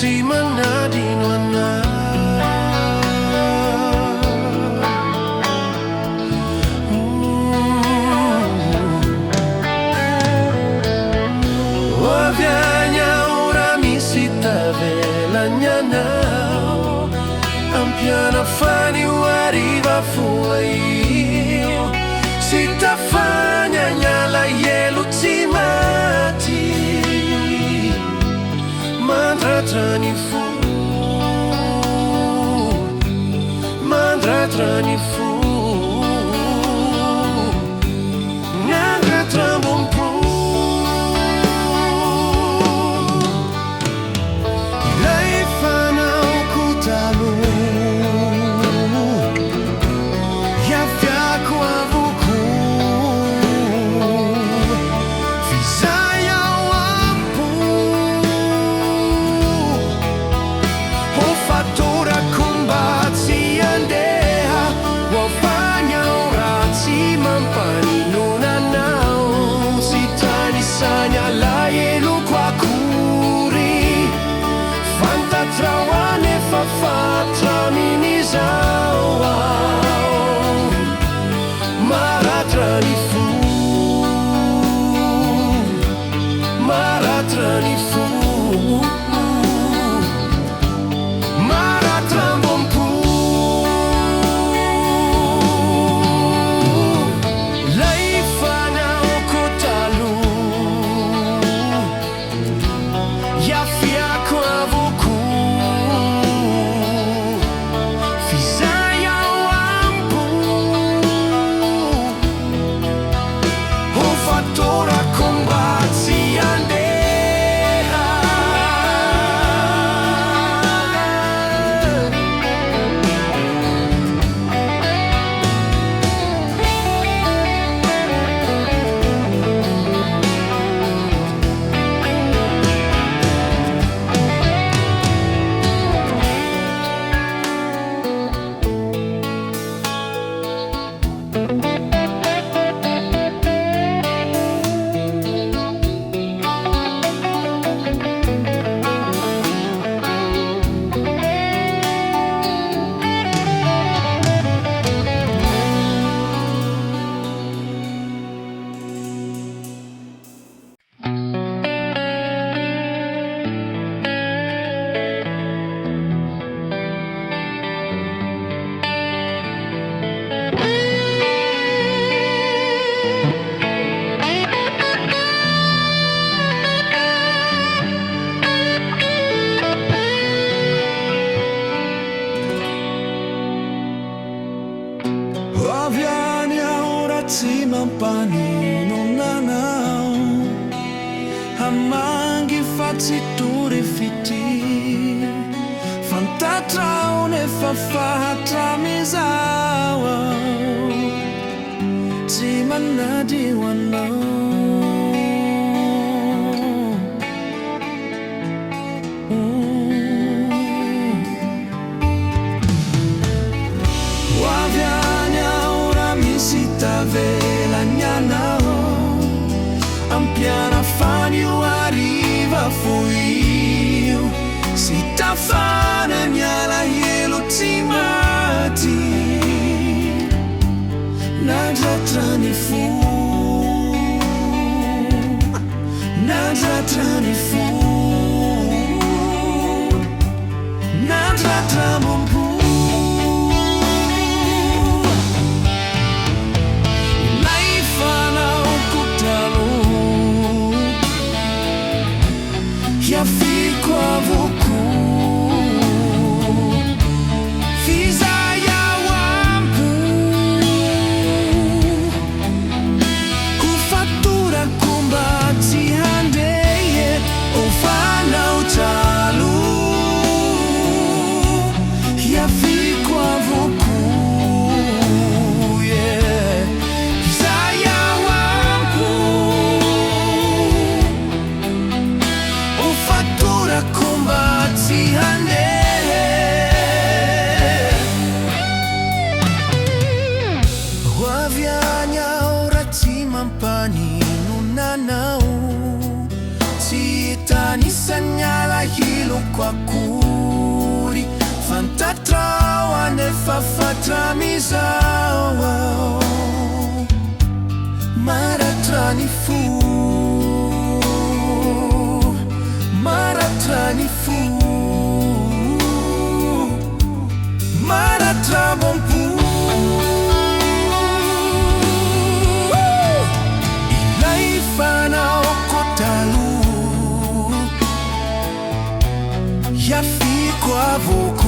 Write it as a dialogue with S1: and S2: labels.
S1: Simana di nuana Wavianya ora mi si tavela nyanao Ampiana fani arriva fuori Si ta fanya nyala yelu timati Mandratra ni fu Mandratra ni fu Mandratra bon pu Lei fana okutalu Ya fiaku avuku Fizaya wampu Fatura kumbatsi andeha Wafanya urati mampani nunanao Sitani sanya la yelu kwa kuri Fanta trawane fafatra minizawa Maratra ni fu Maratra ni fu Mampani non nanao Hamangi fazzi turi fiti Fantatra one fafatra mizawa Simana di wanao Vela nyanao Ampiana fanio arriva fuio Si ta fana nyala yelo timati Mandratra ni fu Mandratra ni fu Mandratra mon pu Fico avuku Fizaya wampu Kufatura kumbati handeye Ofana utalu Ya fico avuku Yeah Fizaya wampu Kumba mandratra mizao mandratra ni fo mandratra ni fo mandratra ambopo ilay fanaoko taloha iafiko avoko